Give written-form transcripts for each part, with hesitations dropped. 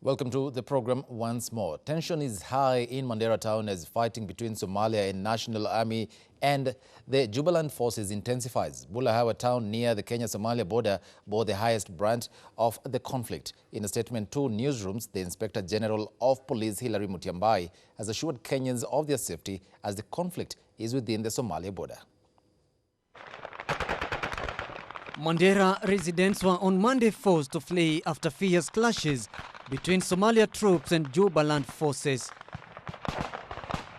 Welcome to the program once more. Tension is high in Mandera town as fighting between Somalia and National Army and the Jubaland forces intensifies. Bulahawa town near the Kenya-Somalia border bore the highest brunt of the conflict. In a statement to newsrooms, the Inspector General of Police, Hilary Mutyambai, has assured Kenyans of their safety as the conflict is within the Somalia border. Mandera residents were on Monday forced to flee after fierce clashes between Somalia troops and Jubaland forces.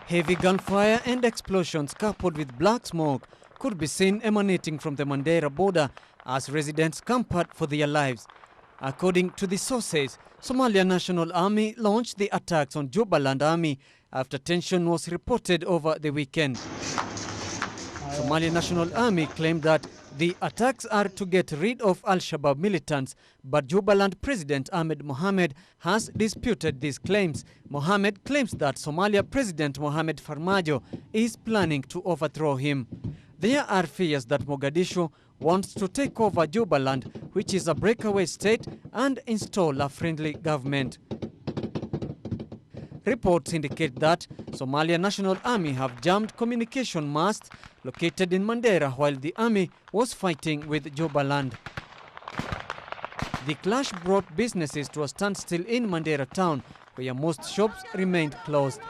Heavy gunfire and explosions coupled with black smoke could be seen emanating from the Mandera border as residents camped for their lives. According to the sources, Somalia National Army launched the attacks on Jubaland Army after tension was reported over the weekend. Somalia National Army claimed that the attacks are to get rid of Al-Shabaab militants, but Jubaland President Ahmed Mohamed has disputed these claims. Mohamed claims that Somalia President Mohamed Farmajo is planning to overthrow him. There are fears that Mogadishu wants to take over Jubaland, which is a breakaway state, and install a friendly government. Reports indicate that Somalia National Army have jammed communication masts located in Mandera while the army was fighting with Jubaland. The clash brought businesses to a standstill in Mandera town, where most shops remained closed.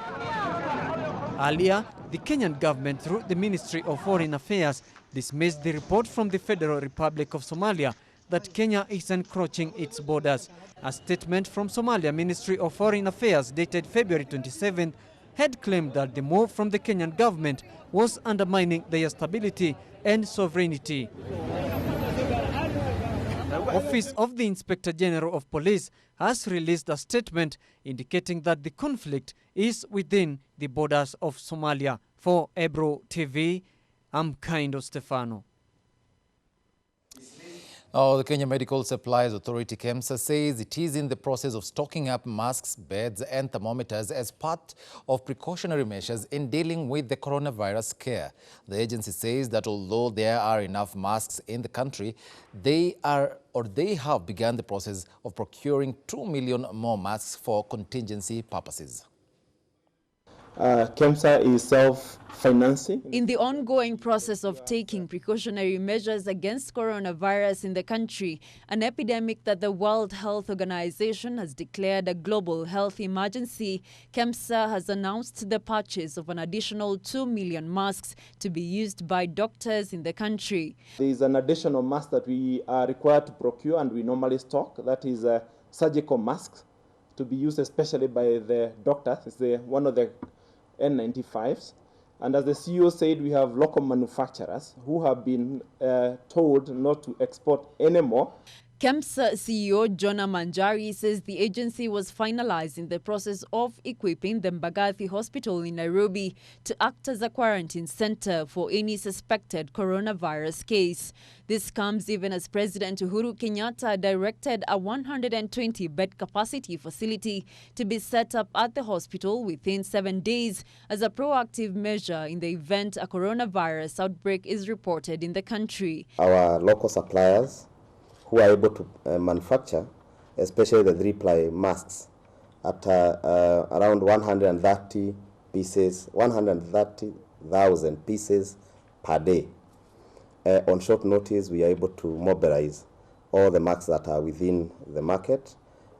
Earlier, the Kenyan government, through the Ministry of Foreign Affairs, dismissed the report from the Federal Republic of Somalia that Kenya is encroaching its borders. A statement from Somalia Ministry of Foreign Affairs dated February 27th had claimed that the move from the Kenyan government was undermining their stability and sovereignty. The Office of the Inspector General of Police has released a statement indicating that the conflict is within the borders of Somalia. For Ebru TV, I'm Kaindo Stefano. The Kenya Medical Supplies Authority KEMSA says it is in the process of stocking up masks, beds and thermometers as part of precautionary measures in dealing with the coronavirus scare. The agency says that although there are enough masks in the country, they have begun the process of procuring 2 million more masks for contingency purposes. KEMSA is self-financing. In the ongoing process of taking precautionary measures against coronavirus in the country, an epidemic that the World Health Organization has declared a global health emergency, KEMSA has announced the purchase of an additional 2 million masks to be used by doctors in the country. There is an additional mask that we are required to procure and we normally stock. That is surgical masks to be used especially by the doctors. It's one of the N95s. And as the CEO said, we have local manufacturers who have been told not to export anymore. KEMSA CEO Jonah Manjari says the agency was finalizing the process of equipping the Mbagathi Hospital in Nairobi to act as a quarantine center for any suspected coronavirus case. This comes even as President Uhuru Kenyatta directed a 120-bed capacity facility to be set up at the hospital within 7 days as a proactive measure in the event a coronavirus outbreak is reported in the country. Our local suppliers who are able to manufacture, especially the 3-ply masks, at around 130,000 pieces per day. On short notice, we are able to mobilize all the masks that are within the market,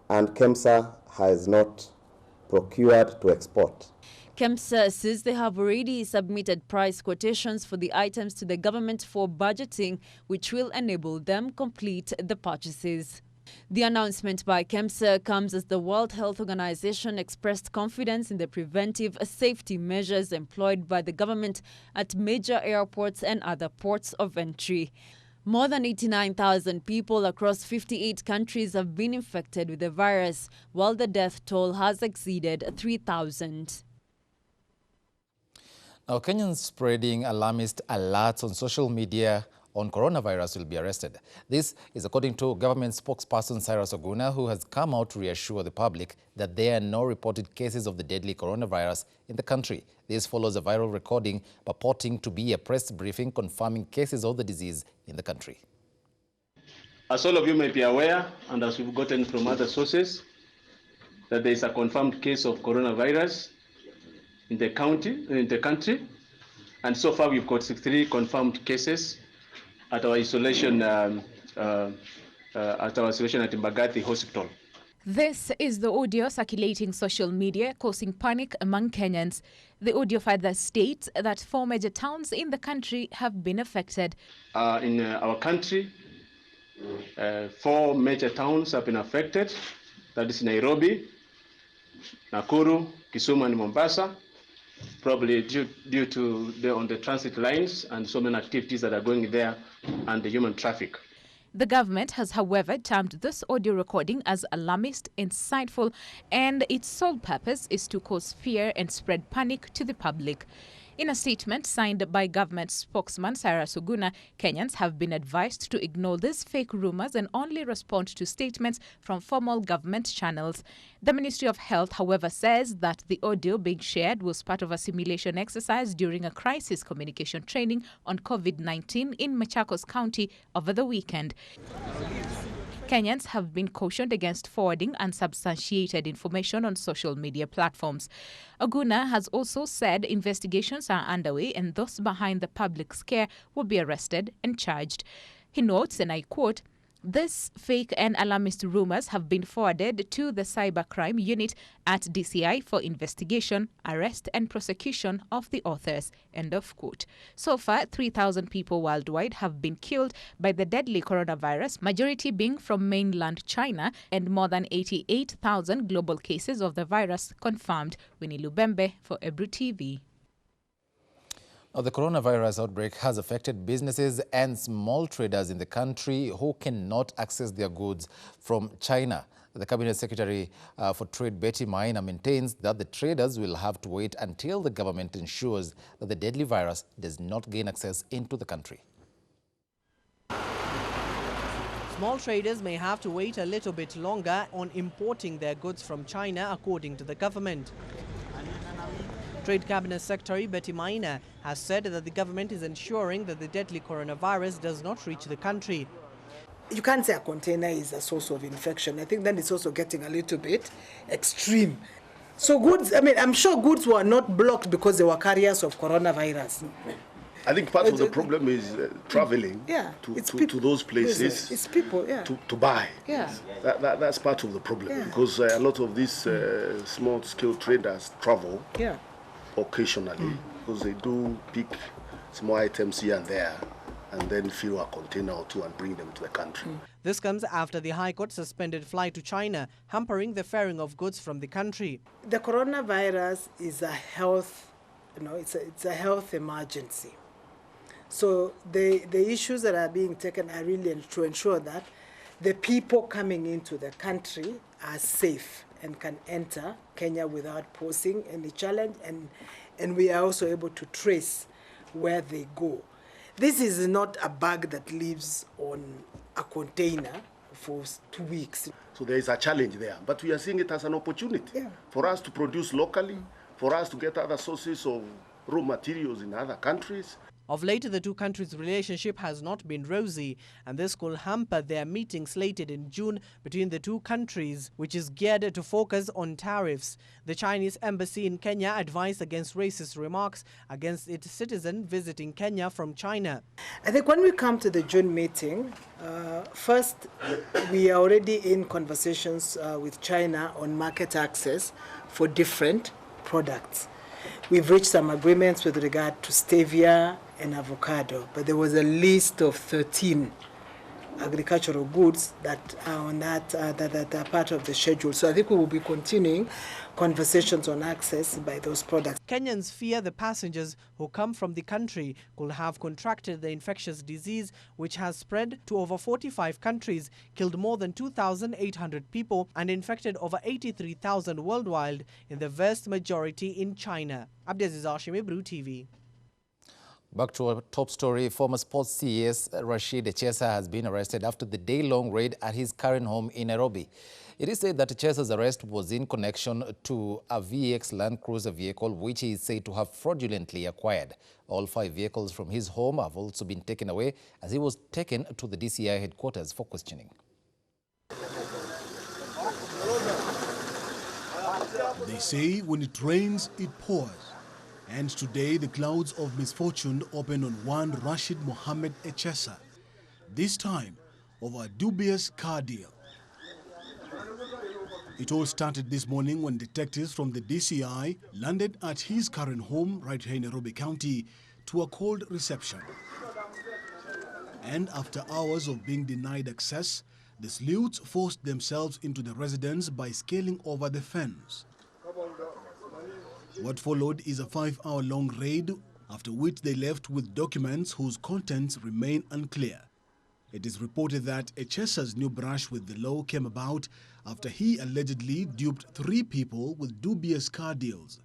and KEMSA has not procured to export. KEMSA says they have already submitted price quotations for the items to the government for budgeting, which will enable them complete the purchases. The announcement by KEMSA comes as the World Health Organization expressed confidence in the preventive safety measures employed by the government at major airports and other ports of entry. More than 89,000 people across 58 countries have been infected with the virus, while the death toll has exceeded 3,000. Now, Kenyans spreading alarmist alerts on social media on coronavirus will be arrested. This is according to government spokesperson Cyrus Oguna, who has come out to reassure the public that there are no reported cases of the deadly coronavirus in the country. This follows a viral recording purporting to be a press briefing confirming cases of the disease in the country. As all of you may be aware, and as we've gotten from other sources, that there is a confirmed case of coronavirus in the country, and so far we've got 63 confirmed cases at our isolation at Mbagathi Hospital. This is the audio circulating social media causing panic among Kenyans. The audio further states that 4 major towns in the country have been affected. In our country, 4 major towns have been affected. That is Nairobi, Nakuru, Kisumu and Mombasa, probably due to the transit lines and so many activities that are going there and the human traffic. The government has, however, termed this audio recording as alarmist, insightful, and its sole purpose is to cause fear and spread panic to the public. In a statement signed by government spokesman Sarah Suguna, Kenyans have been advised to ignore these fake rumors and only respond to statements from formal government channels. The Ministry of Health, however, says that the audio being shared was part of a simulation exercise during a crisis communication training on COVID-19 in Machakos County over the weekend. Kenyans have been cautioned against forwarding unsubstantiated information on social media platforms. Oguna has also said investigations are underway and those behind the public scare will be arrested and charged. He notes, and I quote, "These fake and alarmist rumors have been forwarded to the cybercrime unit at DCI for investigation, arrest and prosecution of the authors." End of quote. So far, 3,000 people worldwide have been killed by the deadly coronavirus, majority being from mainland China, and more than 88,000 global cases of the virus confirmed. Winnie Lubembe for Ebru TV. Now, the coronavirus outbreak has affected businesses and small traders in the country who cannot access their goods from China. The Cabinet Secretary for Trade, Betty Maina, maintains that the traders will have to wait until the government ensures that the deadly virus does not gain access into the country. Small traders may have to wait a little bit longer on importing their goods from China, according to the government. Trade Cabinet Secretary Betty Maina has said that the government is ensuring that the deadly coronavirus does not reach the country. You can't say a container is a source of infection. I think then it's also getting a little bit extreme. So goods, I mean, I'm sure goods were not blocked because they were carriers of coronavirus. I think part of the problem is traveling to those places. It's people, to buy. Yeah. That's part of the problem because a lot of these small-scale traders travel. Yeah. Occasionally, because they do pick small items here and there and then fill a container or two and bring them to the country. This comes after the High Court suspended flight to China, hampering the ferrying of goods from the country. The coronavirus is a health, it's a health emergency. So the issues that are being taken are really to ensure that the people coming into the country are safe and can enter Kenya without posing any challenge, and we are also able to trace where they go. This is not a bag that lives on a container for 2 weeks. So there is a challenge there, but we are seeing it as an opportunity for us to produce locally, for us to get other sources of raw materials in other countries. Of late, the two countries' relationship has not been rosy, and this could hamper their meeting slated in June between the two countries, which is geared to focus on tariffs. The Chinese embassy in Kenya advised against racist remarks against its citizen visiting Kenya from China. I think when we come to the June meeting, first, we are already in conversations with China on market access for different products. We've reached some agreements with regard to stevia and avocado, but there was a list of 13 agricultural goods that are on that are part of the schedule. So I think we will be continuing conversations on access by those products. Kenyans fear the passengers who come from the country could have contracted the infectious disease, which has spread to over 45 countries, killed more than 2,800 people, and infected over 83,000 worldwide, in the vast majority in China. Abdiaziz Hashim, Ebru TV. Back to our top story, former sports CES Rashid Echesa has been arrested after the day-long raid at his current home in Nairobi. It is said that Echesa's arrest was in connection to a VX Land Cruiser vehicle which he is said to have fraudulently acquired. All 5 vehicles from his home have also been taken away as he was taken to the DCI headquarters for questioning. They say when it rains, it pours. And today, the clouds of misfortune opened on one Rashid Mohammed Echesa, this time over a dubious car deal. It all started this morning when detectives from the DCI landed at his current home right here in Nairobi County to a cold reception. And after hours of being denied access, the sleuths forced themselves into the residence by scaling over the fence. What followed is a 5-hour-long raid, after which they left with documents whose contents remain unclear. It is reported that Echesa's new brush with the law came about after he allegedly duped 3 people with dubious car deals.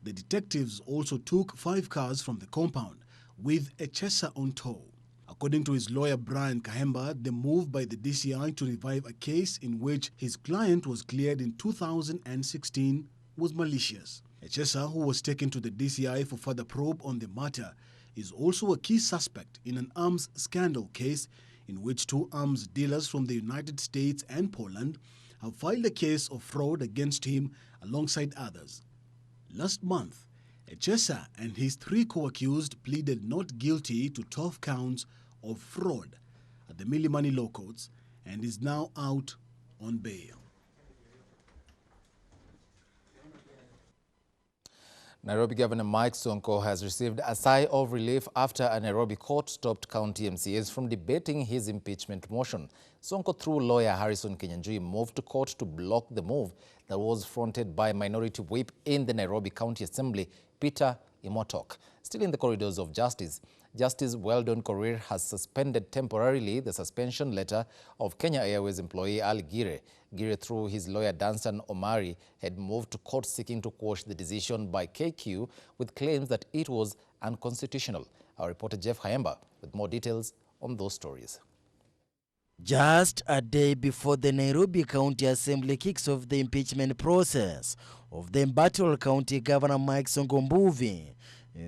The detectives also took 5 cars from the compound, with Echesa on tow. According to his lawyer Brian Kahemba, the move by the DCI to revive a case in which his client was cleared in 2016 was malicious. Echesa, who was taken to the DCI for further probe on the matter, is also a key suspect in an arms scandal case in which 2 arms dealers from the United States and Poland have filed a case of fraud against him alongside others. Last month, Echesa and his 3 co-accused pleaded not guilty to 12 counts of fraud at the Milimani Law Courts and is now out on bail. Nairobi Governor Mike Sonko has received a sigh of relief after a Nairobi court stopped county MCAs from debating his impeachment motion. Sonko, through lawyer Harrison Kinyanjui, moved to court to block the move that was fronted by Minority Whip in the Nairobi County Assembly, Peter Imotok. Still in the corridors of justice, Justice Weldon Korir has suspended temporarily the suspension letter of Kenya Airways employee Ali Gire. Gire, through his lawyer Dansan Omari, had moved to court seeking to quash the decision by KQ with claims that it was unconstitutional. Our reporter Jeff Hayemba with more details on those stories. Just a day before the Nairobi County Assembly kicks off the impeachment process of the embattled County Governor Mike Sonko Mbuvi,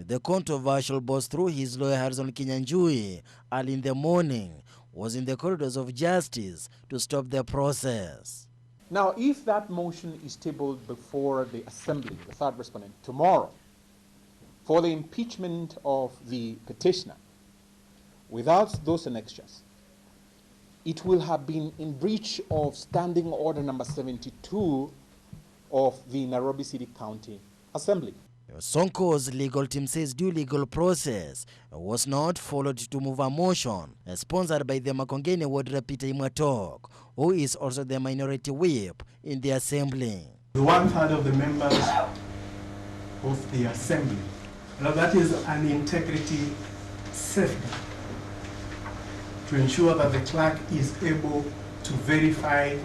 the controversial boss, through his lawyer Harrison Kinyanjui, early in the morning, was in the corridors of justice to stop the process. Now, if that motion is tabled before the Assembly, the third respondent, tomorrow, for the impeachment of the petitioner, without those annexures, it will have been in breach of Standing Order number 72 of the Nairobi City County Assembly. Sonko's legal team says due legal process was not followed to move a motion sponsored by the Makongeni ward rep Peter Imotok, who is also the Minority Whip in the Assembly. The 1/3 of the members of the Assembly. Now that is an integrity safeguard to ensure that the clerk is able to verify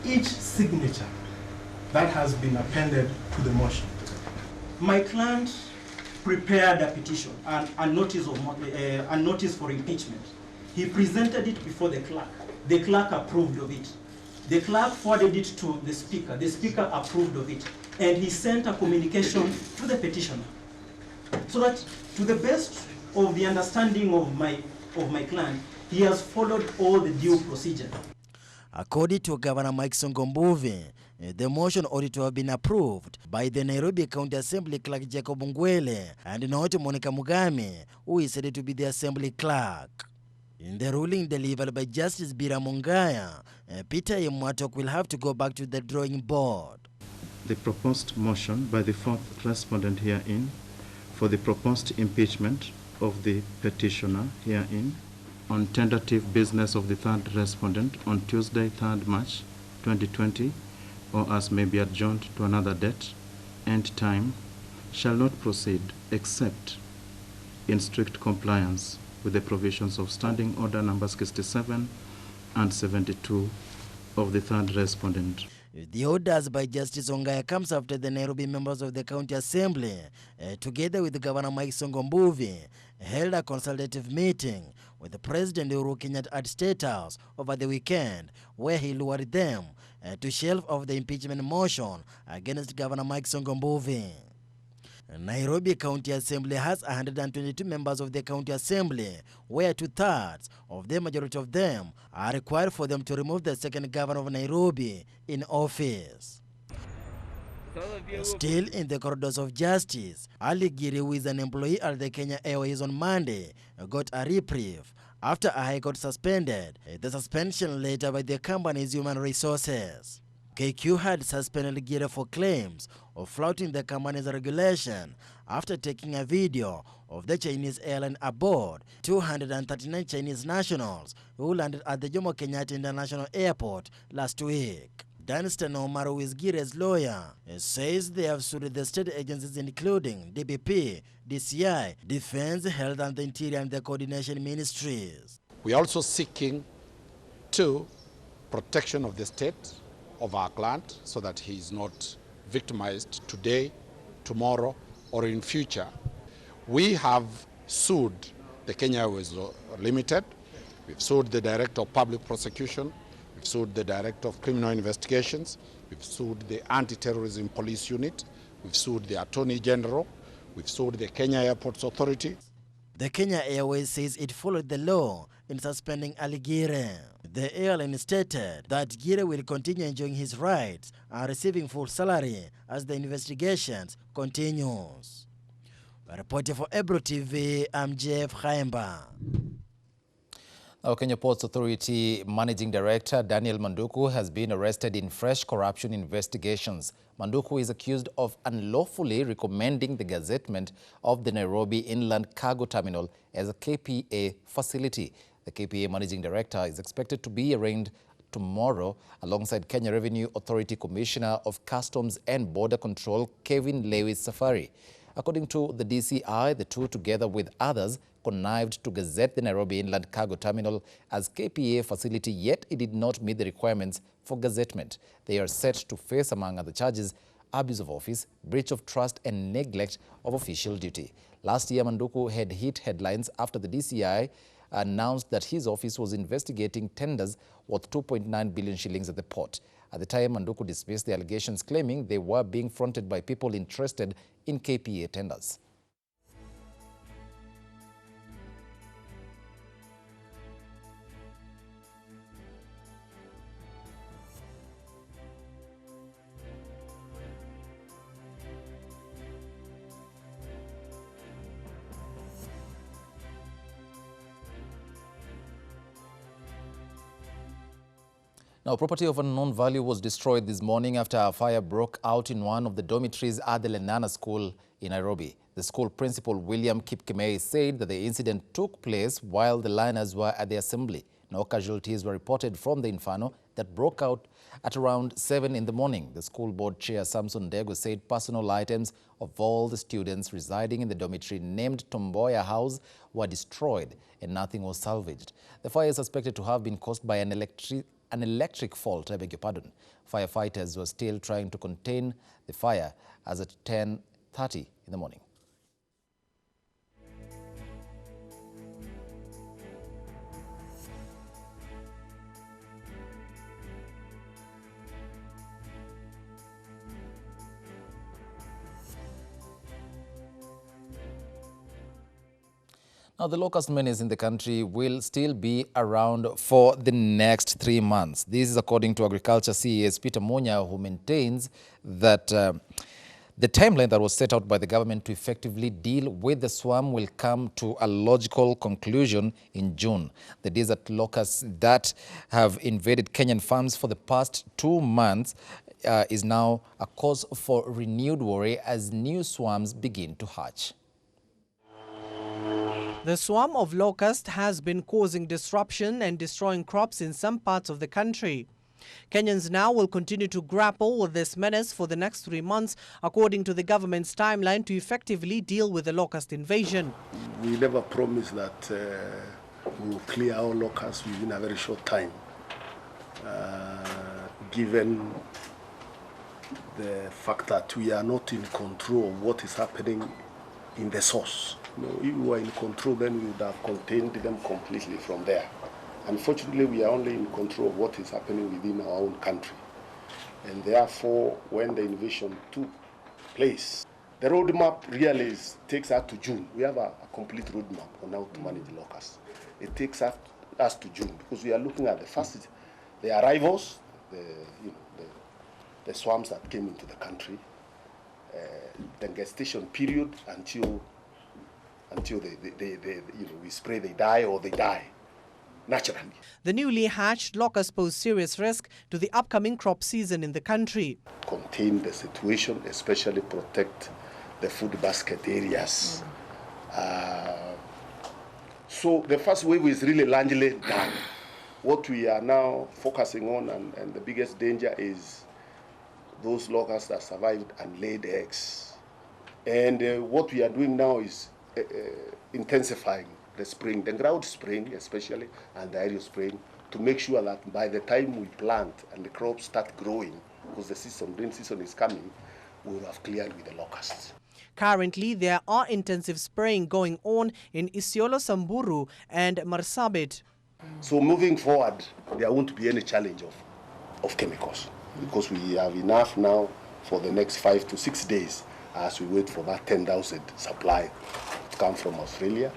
each signature that has been appended to the motion. My client prepared a petition, a notice for impeachment. He presented it before the clerk. The clerk approved of it. The clerk forwarded it to the speaker. The speaker approved of it. And he sent a communication to the petitioner. So that, to the best of the understanding of my client, he has followed all the due procedure. According to Governor Mike Sonko Mbuvi, the motion ought to have been approved by the Nairobi County Assembly Clerk Jacob Ngwele and not Monica Mugame, who is said to be the Assembly Clerk. In the ruling delivered by Justice Bira Mungaya, Peter Imotok will have to go back to the drawing board. The proposed motion by the 4th respondent herein for the proposed impeachment of the petitioner herein on tentative business of the 3rd respondent on Tuesday, 3rd March 2020, or as may be adjourned to another date and time, shall not proceed except in strict compliance with the provisions of Standing Order number 67 and 72 of the 3rd respondent. The orders by Justice Ongaya comes after the Nairobi members of the County Assembly, together with Governor Mike Sonko Mbuvi, held a consultative meeting with the President Uhuru Kenyatta at State House over the weekend, where he lured them to shelve of the impeachment motion against Governor Mike Sonko Mbuvi. Nairobi County Assembly has 122 members of the County Assembly, where 2/3 of the majority of them are required for them to remove the second governor of Nairobi in office. Still in the corridors of justice, Ali Giri, who is an employee at the Kenya Airways on Monday, got a reprieve after a High Court suspended the suspension later by the company's human resources. KQ had suspended Giri for claims of flouting the company's regulation after taking a video of the Chinese airline aboard 239 Chinese nationals who landed at the Jomo Kenyatta International Airport last week. Danstan Omar, who is Giri's lawyer, says they have sued the state agencies including DBP, DCI, Defense, Health and the Interior and the Coordination Ministries. We are also seeking protection of the state, of our client, so that he is not victimized today, tomorrow, or in future. We have sued the Kenya Airways Limited. We've sued the Director of Public Prosecution. We've sued the Director of Criminal Investigations. We've sued the Anti-Terrorism Police Unit. We've sued the Attorney General. We've sued the Kenya Airports Authority. The Kenya Airways says it followed the law in suspending Ali Giri. The airline stated that Giri will continue enjoying his rights and receiving full salary as the investigations continues. Reporting for Ebru TV, I'm Jeff Khaimba. Now, Kenya Ports Authority Managing Director Daniel Manduku has been arrested in fresh corruption investigations. Manduku is accused of unlawfully recommending the gazettement of the Nairobi Inland Cargo Terminal as a KPA facility. The KPA Managing Director is expected to be arraigned tomorrow alongside Kenya Revenue Authority Commissioner of Customs and Border Control Kevin Lewis Safari. According to the DCI, the two, together with others, connived to gazette the Nairobi Inland Cargo Terminal as KPA facility, yet it did not meet the requirements for gazettement. They are set to face, among other charges, abuse of office, breach of trust and neglect of official duty. Last year, Manduku had hit headlines after the DCI announced that his office was investigating tenders worth 2.9 billion shillings at the port. At the time, Manduku dismissed the allegations, claiming they were being fronted by people interested in KPA tenders. Now, property of unknown value was destroyed this morning after a fire broke out in one of the dormitories at the Lenana School in Nairobi. The school principal, William Kipkemei, said that the incident took place while the learners were at the assembly. No casualties were reported from the inferno that broke out at around 7 in the morning. The school board chair, Samson Dego, said personal items of all the students residing in the dormitory named Tomboya House were destroyed and nothing was salvaged. The fire is suspected to have been caused by an electric fault, I beg your pardon. Firefighters were still trying to contain the fire as at 10:30 in the morning. Now, the locust menace in the country will still be around for the next 3 months. This is according to Agriculture CES Peter Munya, who maintains that the timeline that was set out by the government to effectively deal with the swarm will come to a logical conclusion in June. The desert locusts that have invaded Kenyan farms for the past 2 months is now a cause for renewed worry as new swarms begin to hatch. The swarm of locusts has been causing disruption and destroying crops in some parts of the country. Kenyans now will continue to grapple with this menace for the next 3 months, according to the government's timeline to effectively deal with the locust invasion. We never promised that we will clear our locusts within a very short time, given the fact that we are not in control of what is happening in the source. You know, if we were in control, then we would have contained them completely from there. Unfortunately, we are only in control of what is happening within our own country. And therefore, when the invasion took place, the roadmap really takes us to June. We have a complete roadmap on how to manage the locusts. It takes us to June because we are looking at the arrivals, the swarms that came into the country, the gestation period until we spray, they die or they die naturally. The newly hatched locusts pose serious risk to the upcoming crop season in the country. Contain the situation, especially protect the food basket areas. So the first wave is really largely done. What we are now focusing on and the biggest danger is those locusts that survived and laid eggs. And what we are doing now is intensifying the spraying, the ground spraying especially, and the aerial spraying, to make sure that by the time we plant and the crops start growing, because the rain season is coming, we will have cleared with the locusts. Currently, there are intensive spraying going on in Isiolo, Samburu and Marsabit. So moving forward, there won't be any challenge of chemicals, because we have enough now for the next 5 to 6 days as we wait for that 10,000 supply to come from Australia,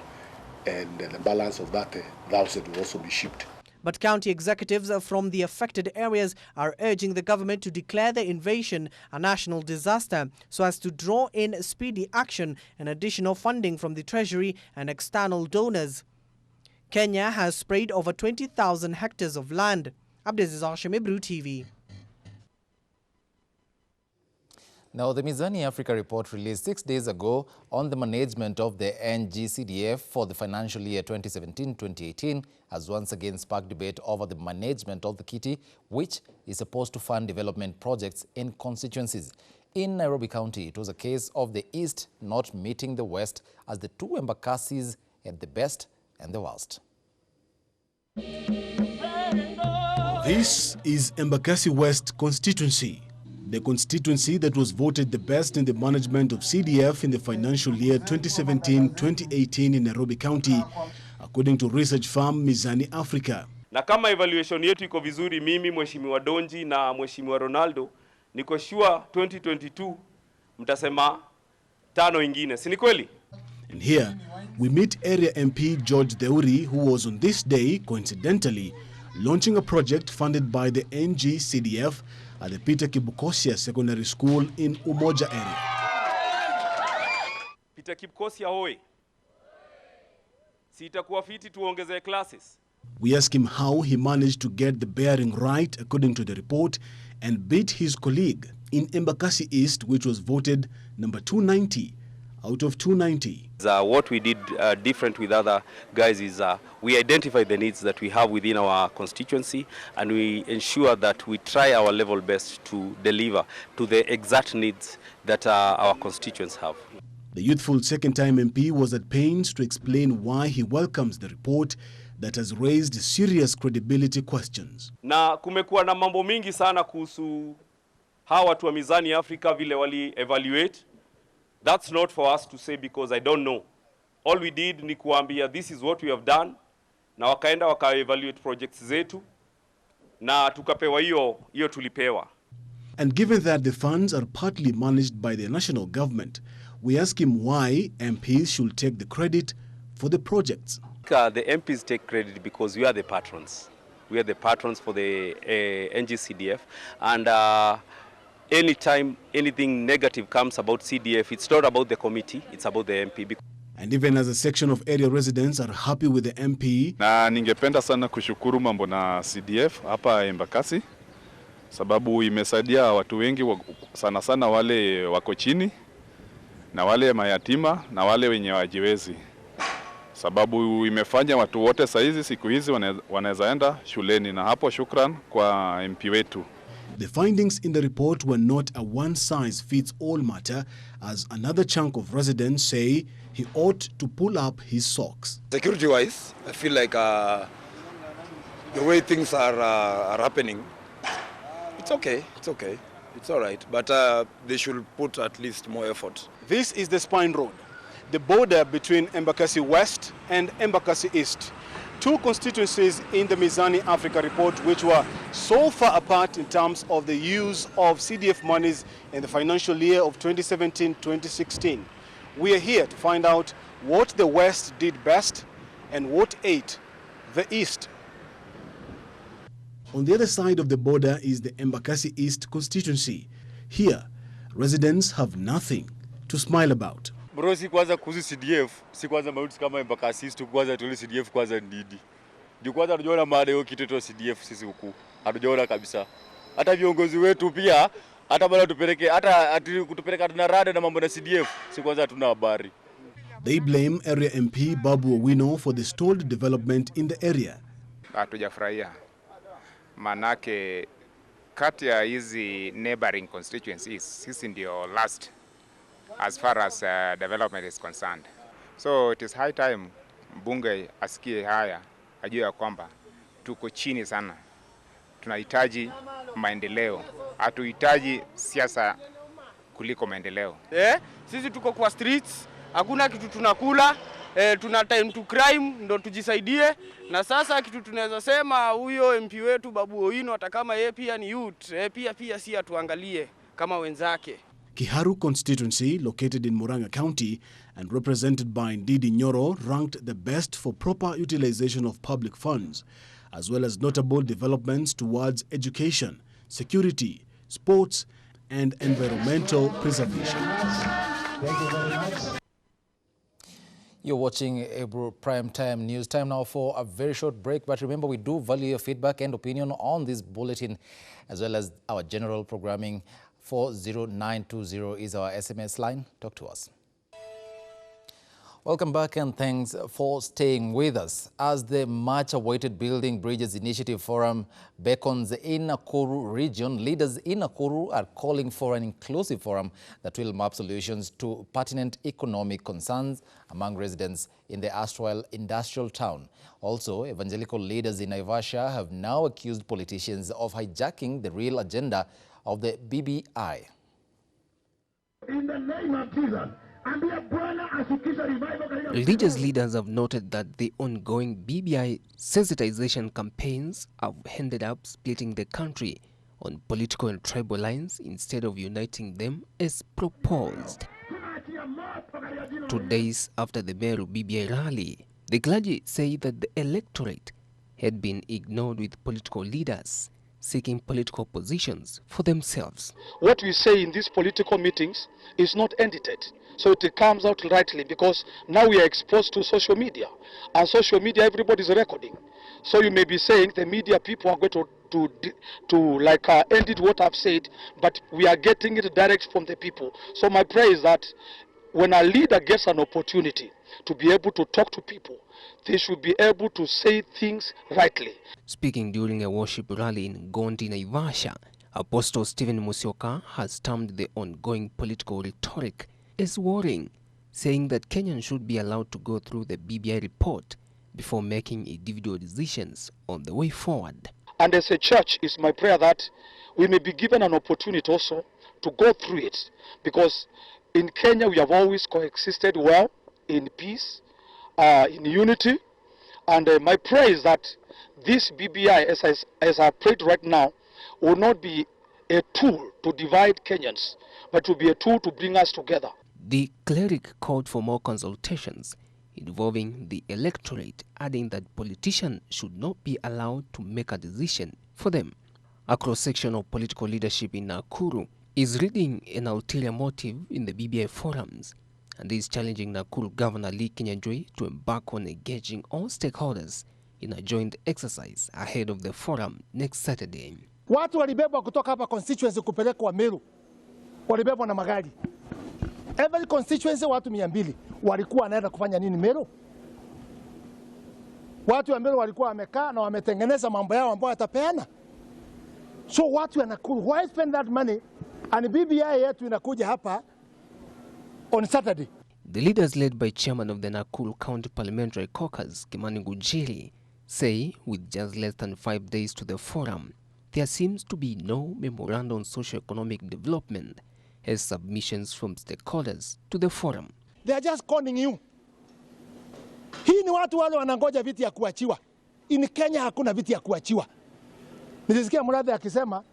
and the balance of that 1,000 will also be shipped. But county executives from the affected areas are urging the government to declare the invasion a national disaster so as to draw in speedy action and additional funding from the Treasury and external donors. Kenya has sprayed over 20,000 hectares of land. Abdulaziz Hashim, Ebru TV. Now, the Munene Africa report released 6 days ago on the management of the NGCDF for the financial year 2017-2018 has once again sparked debate over the management of the kitty, which is supposed to fund development projects in constituencies. In Nairobi County, it was a case of the East not meeting the West as the two Embakasis had the best and the worst. This is Embakasi West constituency, the constituency that was voted the best in the management of CDF in the financial year 2017-2018 in Nairobi County, according to research firm Munene Africa. Na kama evaluation yetu iko vizuri, mimi Mheshimiwa Donji na Mheshimiwa Ronaldo, niko sure 2022 mtasema tano ingine, si ni kweli? And here we meet area MP George Deuri, who was on this day, coincidentally, launching a project funded by the NGCDF at the Peter Kibukosia Secondary School in Umoja area. Peter Kibukosia hoye. Si itakuwa fiti tuongeze classes. We ask him how he managed to get the bearing right according to the report and beat his colleague in Embakasi East, which was voted number 290 out of 290. What we did different with other guys is we identify the needs that we have within our constituency, and we ensure that we try our level best to deliver to the exact needs that our constituents have. The youthful second-time MP was at pains to explain why he welcomes the report that has raised serious credibility questions. Na kumekuwa na mambo mingi sana kuhusu hawa watu wa Munene Africa vile wali evaluate. That's not for us to say because I don't know. All we did ni kuambia this is what we have done, na wakaenda waka-evaluate projects zetu na tukapewa hiyo tulipewa. And given that the funds are partly managed by the national government, we ask him why MPs should take the credit for the projects. The MPs take credit because we are the patrons. We are the patrons for the NGCDF, and anytime anything negative comes about CDF, it's not about the committee, it's about the MP. And even as a section of area residents are happy with the MP. Na ningependa sana kushukuru mambo na CDF hapa Embakasi, sababu imesaidia watu wengi sana sana wale wako chini na wale mayatima na wale wenye wajiwezi. Sababu imefanya watu wote saizi siku hizi wanaweza enda shuleni, na hapo shukran kwa MP wetu. The findings in the report were not a one-size-fits-all matter, as another chunk of residents say he ought to pull up his socks. Security-wise, I feel like the way things are happening, it's okay, it's all right, but they should put at least more effort. This is the Spine Road, the border between Embakasi West and Embakasi East. Two constituencies in the Munene Africa report which were so far apart in terms of the use of CDF monies in the financial year of 2017-2016. We are here to find out what the West did best and what ate the East. On the other side of the border is the Embakasi East constituency. Here, residents have nothing to smile about. Bro, si kwanza kuhusu CDF, si kwanza mauti kama Embakasi tu kwanza tuli CDF kwanza ndidi. Ndio kwanza tunaona maana hiyo kitu to CDF sisi huku. Hatujaona kabisa. Hata viongozi wetu pia hata bado tupeleke hata kutupeleka tuna rada na mambo na CDF, si kwanza hatuna habari. They blame area MP Babu Owino for the stalled development in the area. Hatujafurahia. Manake kati ya hizi neighboring constituencies sisi ndio last as far as development is concerned. So it is high time mbunge asikie haya, ajue ya kwamba tuko chini sana. Tunahitaji maendeleo. Hatuhitaji siasa kuliko maendeleo. Sisi tuko kwa streets, hakuna kitu tunakula, tuna time to crime ndo tujisaidie. Na sasa kitu tunaweza sema huyo MP wetu Babu Owino hata kama yeye pia ni youth, pia si atuangalie kama wenzake. Kiharu constituency, located in Murang'a County and represented by Ndidi Nyoro, ranked the best for proper utilization of public funds, as well as notable developments towards education, security, sports, and environmental preservation. Thank you very much. You're watching Ebru Prime Time News. Time now for a very short break, but remember we do value your feedback and opinion on this bulletin as well as our general programming. 40920 is our SMS line. Talk to us. Welcome back and thanks for staying with us. As the much-awaited Building Bridges Initiative Forum beckons in Nakuru region, leaders in Nakuru are calling for an inclusive forum that will map solutions to pertinent economic concerns among residents in the erstwhile industrial town. Also, evangelical leaders in Naivasha have now accused politicians of hijacking the real agenda of the BBI. In the name of Jesus. Religious leaders have noted that the ongoing BBI sensitization campaigns have ended up splitting the country on political and tribal lines instead of uniting them as proposed. 2 days after the Meru BBI rally, the clergy say that the electorate had been ignored, with political leaders seeking political positions for themselves. What we say in these political meetings is not edited, so it comes out rightly, because now we are exposed to social media, and social media everybody is recording. So you may be saying the media people are going to edit what I've said, but we are getting it direct from the people. So my prayer is that when a leader gets an opportunity to be able to talk to people, they should be able to say things rightly. Speaking during a worship rally in Gondi, Naivasha, Apostle Stephen Musyoka has termed the ongoing political rhetoric as worrying, saying that Kenyans should be allowed to go through the BBI report before making individual decisions on the way forward. And as a church, it's my prayer that we may be given an opportunity also to go through it, because in Kenya we have always coexisted well, in peace, in unity, and my prayer is that this BBI, as I prayed right now, will not be a tool to divide Kenyans, but will be a tool to bring us together. The cleric called for more consultations involving the electorate, adding that politicians should not be allowed to make a decision for them. A cross-section of political leadership in Nakuru is reading an ulterior motive in the BBI forums, and is challenging Nakuru Governor Lee Kinyanjui to embark on engaging all stakeholders in a joint exercise ahead of the forum next Saturday. Watu walibebwa kutoka hapa constituency kupelekwa Meru, walibebwa na magari. Every constituency watu 200 walikuwa wanaenda kufanya nini Meru? Watu wa Meru walikuwa wamekaa na wametengeneza mambo yao ambayo yatapeana. So watu wa Nakuru, why spend that money? And BBI yetu inakuja hapa on Saturday. The leaders, led by chairman of the Nakuru County Parliamentary Caucus, Kimani Ngujiri, say with just less than 5 days to the forum, there seems to be no memorandum on socio-economic development as submissions from stakeholders to the forum. They are just conning you. Hii ni watu wale wanangoja viti ya kuachiwa. In Kenya hakuna viti ya kuachiwa. Nilisikia Murathe akisema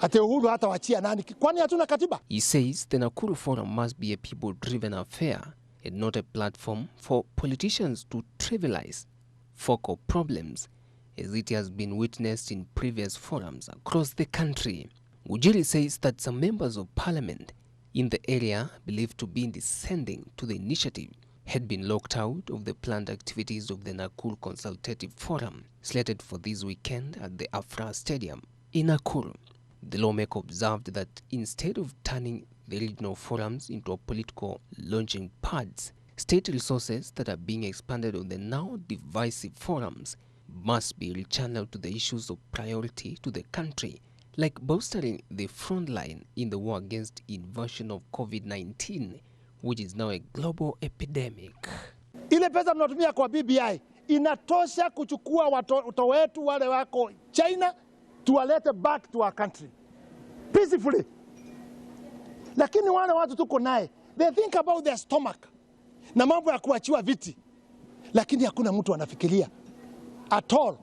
ate Uhuru hata wachia nani? Kwani hatuna katiba? He says the Nakuru forum must be a people-driven affair and not a platform for politicians to trivialize focal problems, as it has been witnessed in previous forums across the country. Ujiri says that some members of parliament in the area believed to be dissenting to the initiative had been locked out of the planned activities of the Nakuru Consultative Forum, slated for this weekend at the Afra Stadium in Nakuru. The lawmaker observed that instead of turning the regional forums into political launching pads, state resources that are being expanded on the now divisive forums must be rechanneled to the issues of priority to the country, like bolstering the front line in the war against invasion of COVID-19, which is now a global epidemic. Ile pesa mnatumia kwa BBI inatosha kuchukua watoto wetu wale wako China tuwalete back to our country peacefully. Lakini wale watu tuko naye, they think about their stomach na mambo ya kuachiwa viti, lakini hakuna mtu anafikiria at all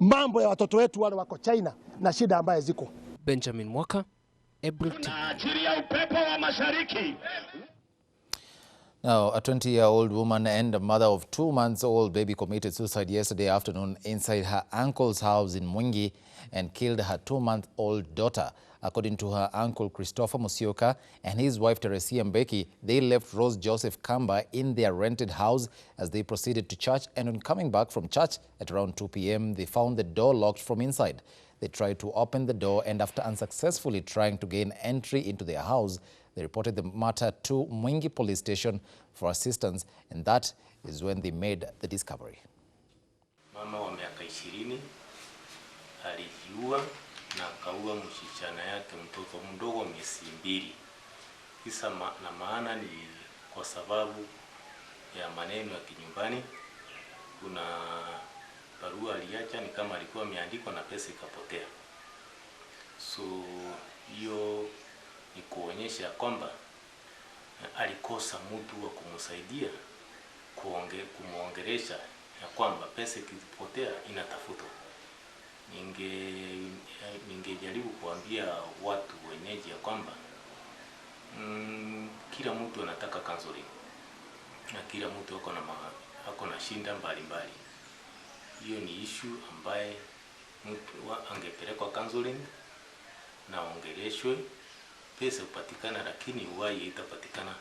mambo ya watoto wetu wale wako China na shida ambaye ziko. Benjamin Mwaka, EbruPrime. Now, a 20-year-old woman and a mother of 2-month-old baby committed suicide yesterday afternoon inside her uncle's house in Mwingi and killed her 2-month-old daughter. According to her uncle Christopher Musyoka and his wife Teresia Mbeki, they left Rose Joseph Kamba in their rented house as they proceeded to church, and when coming back from church at around 2 p.m, they found the door locked from inside. They tried to open the door, and after unsuccessfully trying to gain entry into their house, they reported the matter to Mwingi Police Station for assistance, and that is when they made the discovery. Mama wa miaka 20 alijiua na akaua msichana yake mtoto mdogo miezi 2. Kisa na maana ni kwa sababu ya maneno ya kinyumbani. Kuna barua aliacha ni kama alikuwa ameandikwa na pesa ikapotea. So hiyo ni kuonyesha kwamba alikosa mtu wa kumsaidia kumuongelesha ya kwamba pesa ikipotea inatafutwa. Ningejaribu kuambia watu wenyeji ya kwamba kila mtu anataka counseling na kila mtu ako na shinda mbalimbali. Hiyo ni issue ambaye mtu angepelekwa counseling na ongeleshwe, pesa upatikana lakini uhai itapatikana.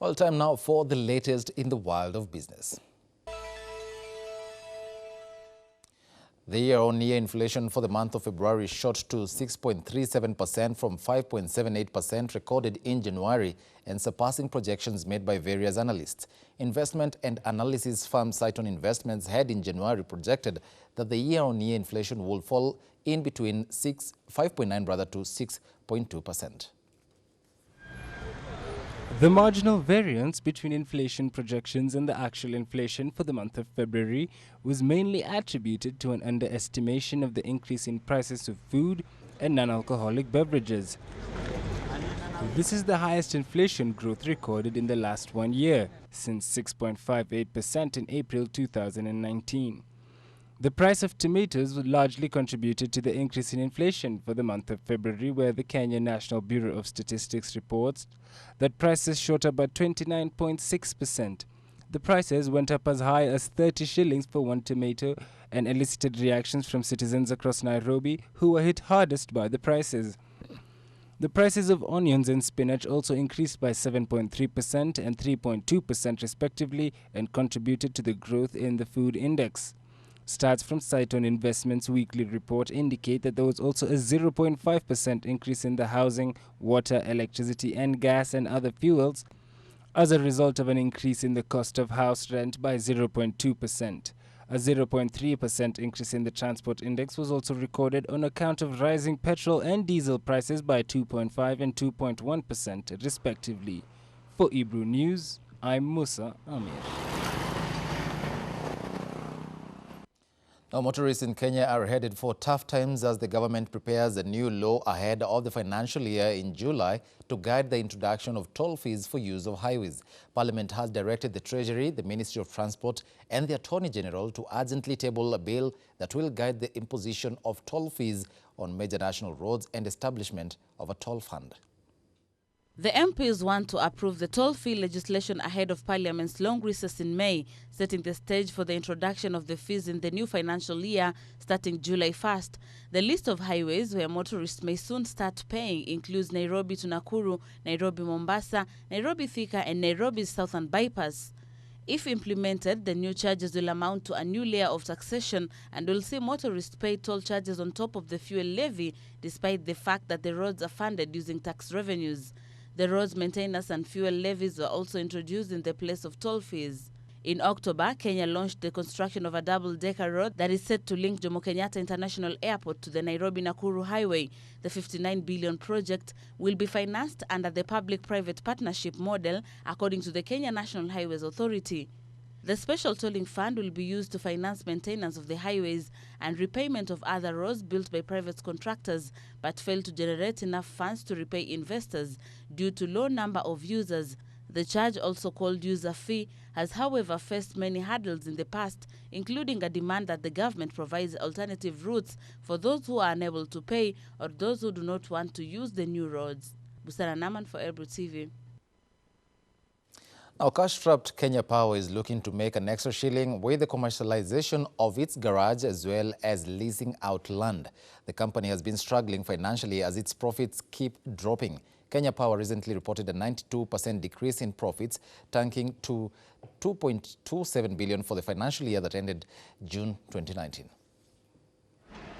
Well, time now for the latest in the world of business. The year-on-year inflation for the month of February shot to 6.37% from 5.78% recorded in January, and surpassing projections made by various analysts. Investment and analysis firm Saiton Investments had in January projected that the year-on-year inflation will fall in between 5.9% to 6.2%. The marginal variance between inflation projections and the actual inflation for the month of February was mainly attributed to an underestimation of the increase in prices of food and non-alcoholic beverages. This is the highest inflation growth recorded in the last 1 year, since 6.58% in April 2019. The price of tomatoes largely contributed to the increase in inflation for the month of February, where the Kenya National Bureau of Statistics reports that prices shot up by 29.6%. The prices went up as high as 30 shillings for one tomato and elicited reactions from citizens across Nairobi who were hit hardest by the prices. The prices of onions and spinach also increased by 7.3% and 3.2% respectively and contributed to the growth in the food index. Stats from Saiton Investments' weekly report indicate that there was also a 0.5% increase in the housing, water, electricity and gas and other fuels as a result of an increase in the cost of house rent by 0.2%. A 0.3% increase in the transport index was also recorded on account of rising petrol and diesel prices by 2.5 and 2.1% respectively. For Ebru News, I'm Musa Amir. Now, motorists in Kenya are headed for tough times as the government prepares a new law ahead of the financial year in July to guide the introduction of toll fees for use of highways. Parliament has directed the Treasury, the Ministry of Transport and the Attorney General to urgently table a bill that will guide the imposition of toll fees on major national roads and establishment of a toll fund. The MPs want to approve the toll fee legislation ahead of Parliament's long recess in May, setting the stage for the introduction of the fees in the new financial year starting July 1st. The list of highways where motorists may soon start paying includes Nairobi to Nakuru, Nairobi Mombasa, Nairobi Thika and Nairobi's Southern Bypass. If implemented, the new charges will amount to a new layer of taxation and will see motorists pay toll charges on top of the fuel levy, despite the fact that the roads are funded using tax revenues. The roads maintenance and fuel levies were also introduced in the place of toll fees. In October, Kenya launched the construction of a double-decker road that is set to link Jomo Kenyatta International Airport to the Nairobi-Nakuru Highway. The 59 billion project will be financed under the public-private partnership model, according to the Kenya National Highways Authority. The special tolling fund will be used to finance maintenance of the highways and repayment of other roads built by private contractors, but failed to generate enough funds to repay investors due to low number of users. The charge, also called user fee, has however faced many hurdles in the past, including a demand that the government provides alternative routes for those who are unable to pay or those who do not want to use the new roads. Busara Naman for Ebru TV. Now, cash-strapped Kenya Power is looking to make an extra shilling with the commercialization of its garage as well as leasing out land. The company has been struggling financially as its profits keep dropping. Kenya Power recently reported a 92% decrease in profits, tanking to 2.27 billion for the financial year that ended June 2019.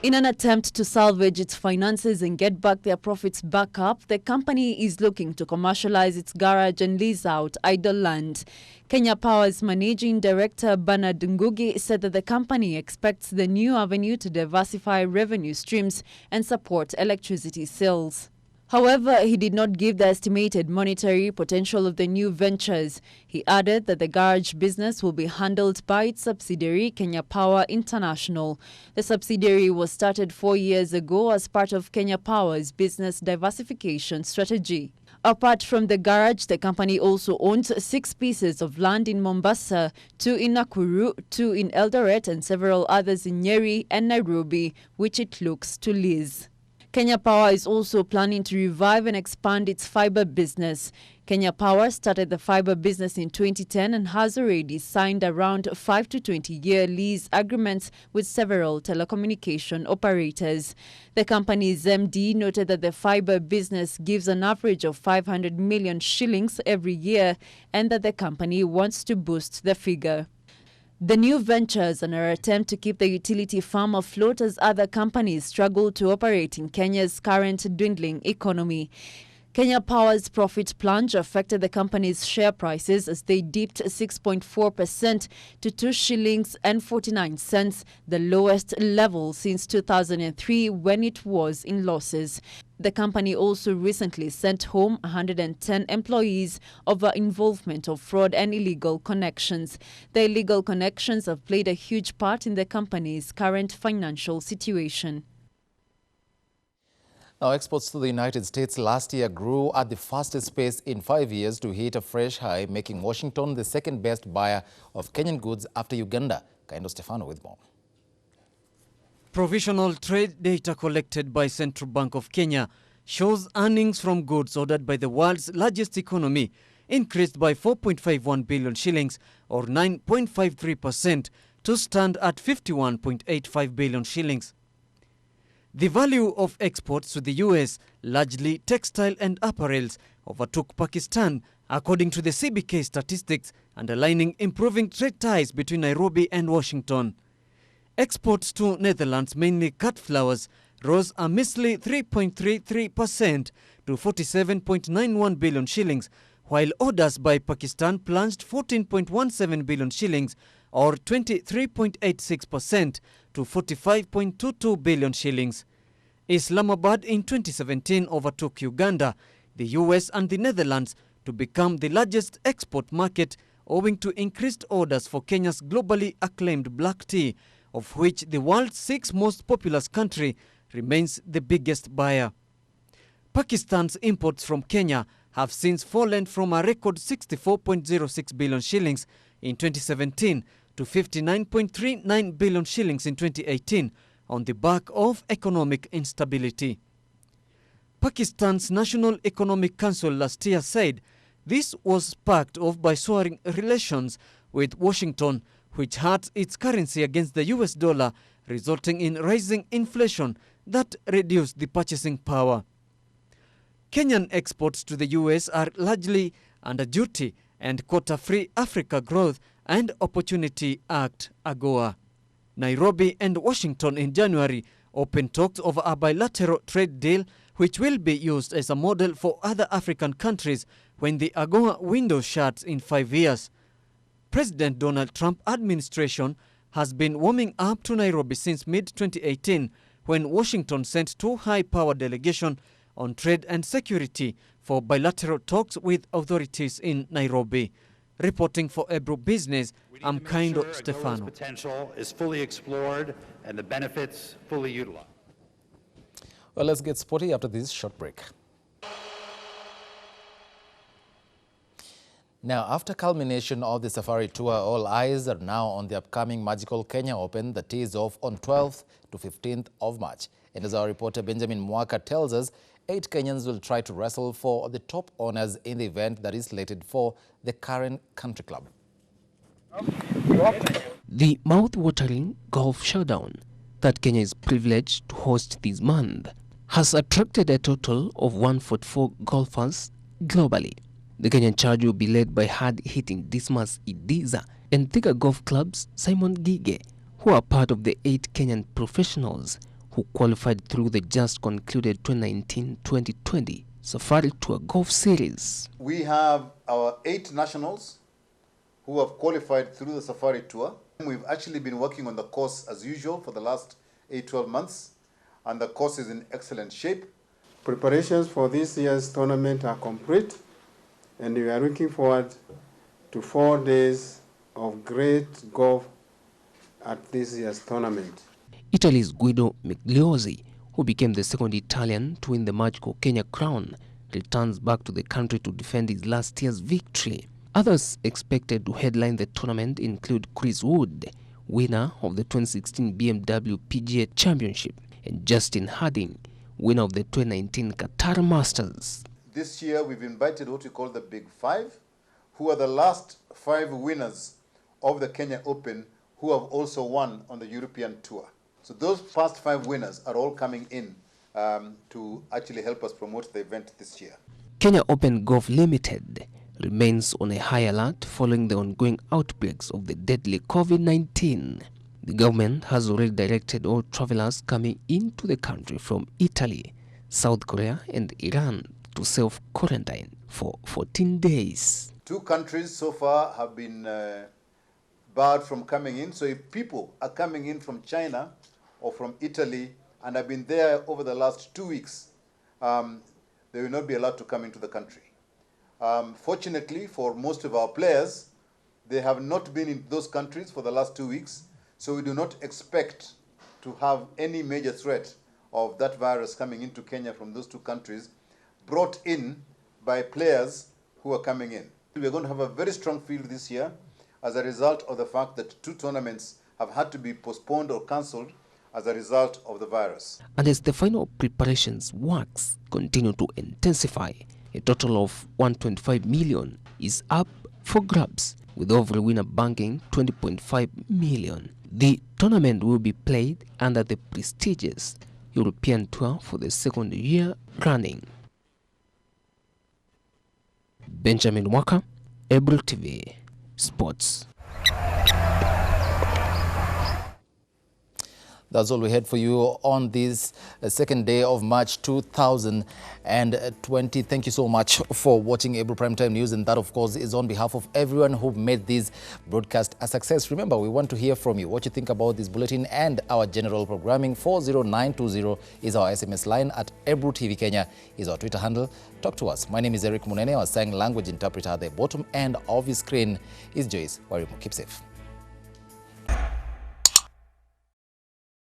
In an attempt to salvage its finances and get back their profits back up, the company is looking to commercialize its garage and lease out idle land. Kenya Power's managing director Bernard Ngugi said that the company expects the new avenue to diversify revenue streams and support electricity sales. However, he did not give the estimated monetary potential of the new ventures. He added that the garage business will be handled by its subsidiary, Kenya Power International. The subsidiary was started 4 years ago as part of Kenya Power's business diversification strategy. Apart from the garage, the company also owns 6 pieces of land in Mombasa, 2 in Nakuru, 2 in Eldoret, and several others in Nyeri and Nairobi, which it looks to lease. Kenya Power is also planning to revive and expand its fiber business. Kenya Power started the fiber business in 2010 and has already signed around 5 to 20-year lease agreements with several telecommunication operators. The company's MD noted that the fiber business gives an average of 500 million shillings every year and that the company wants to boost the figure. The new ventures are an attempt to keep the utility firm afloat as other companies struggle to operate in Kenya's current dwindling economy. Kenya Power's profit plunge affected the company's share prices as they dipped 6.4% to 2 shillings and 49 cents, the lowest level since 2003 when it was in losses. The company also recently sent home 110 employees over involvement of fraud and illegal connections. The illegal connections have played a huge part in the company's current financial situation. Now, exports to the United States last year grew at the fastest pace in 5 years to hit a fresh high, making Washington the second best buyer of Kenyan goods after Uganda. Kaindo Stefano with more. Provisional trade data collected by Central Bank of Kenya shows earnings from goods ordered by the world's largest economy increased by 4.51 billion shillings or 9.53% to stand at 51.85 billion shillings. The value of exports to the US, largely textile and apparels, overtook Pakistan, according to the CBK statistics, underlining improving trade ties between Nairobi and Washington. Exports to Netherlands, mainly cut flowers, rose a measly 3.33% to 47.91 billion shillings, while orders by Pakistan plunged 14.17 billion shillings or 23.86% to 45.22 billion shillings. Islamabad in 2017 overtook Uganda, the US and the Netherlands to become the largest export market owing to increased orders for Kenya's globally acclaimed black tea, of which the world's 6th most populous country remains the biggest buyer. Pakistan's imports from Kenya have since fallen from a record 64.06 billion shillings in 2017 to 59.39 billion shillings in 2018 on the back of economic instability. Pakistan's National Economic Council last year said this was sparked off by soaring relations with Washington, which hurt its currency against the US dollar, resulting in rising inflation that reduced the purchasing power. Kenyan exports to the US are largely under duty and quota-free Africa Growth and Opportunity Act (AGOA). Nairobi and Washington in January opened talks over a bilateral trade deal which will be used as a model for other African countries when the AGOA window shuts in 5 years. President Donald Trump administration has been warming up to Nairobi since mid-2018 when Washington sent 2 high-power delegations on trade and security for bilateral talks with authorities in Nairobi. Reporting for Ebru Business, I'm Kaindo Stefano. Potential is fully explored and the benefits fully utilized. Well, let's get sporty after this short break. Now, after culmination of the safari tour, all eyes are now on the upcoming Magical Kenya Open that is off on 12th to 15th of March. And as our reporter Benjamin Mwaka tells us, 8 Kenyans will try to wrestle for the top honors in the event that is slated for the Karen Country Club. The mouth-watering golf showdown that Kenya is privileged to host this month has attracted a total of 144 golfers globally. The Kenyan charge will be led by hard-hitting Dismas Idiza and Thika Golf Club's Simon Gige, who are part of the 8 Kenyan professionals who qualified through the just concluded 2019-2020 Safari Tour Golf Series. We have our 8 nationals who have qualified through the Safari Tour. We've actually been working on the course as usual for the last 8-12 months, and the course is in excellent shape. Preparations for this year's tournament are complete, and we are looking forward to 4 days of great golf at this year's tournament. Italy's Guido Migliozzi, who became the second Italian to win the Magical Kenya crown, returns back to the country to defend his last year's victory. Others expected to headline the tournament include Chris Wood, winner of the 2016 BMW PGA Championship, and Justin Harding, winner of the 2019 Qatar Masters. This year we've invited what we call the Big Five, who are the last 5 winners of the Kenya Open who have also won on the European Tour. So those first 5 winners are all coming in to actually help us promote the event this year. Kenya Open Golf Limited remains on a high alert following the ongoing outbreaks of the deadly COVID-19. The government has already directed all travelers coming into the country from Italy, South Korea and Iran to self-quarantine for 14 days. 2 countries so far have been barred from coming in. So if people are coming in from China or from Italy and have been there over the last 2 weeks, they will not be allowed to come into the country. Fortunately for most of our players, they have not been in those countries for the last 2 weeks, so we do not expect to have any major threat of that virus coming into Kenya from those 2 countries brought in by players who are coming in. We're going to have a very strong field this year as a result of the fact that 2 tournaments have had to be postponed or cancelled as a result of the virus. And as the final preparations works continue to intensify, a total of 125 million is up for grabs, with every winner banking 20.5 million. The tournament will be played under the prestigious European Tour for the 2nd year running. Benjamin Waka, Ebru TV Sports. That's all we had for you on this second day of March 2020. Thank you so much for watching Ebru Primetime News, and that, of course, is on behalf of everyone who made this broadcast a success. Remember, we want to hear from you, what you think about this bulletin and our general programming. 40920 is our SMS line. At Ebru TV Kenya is our Twitter handle. Talk to us. My name is Munene, our sign language interpreter. At the bottom end of the screen is Joyce Warimu. Keep safe.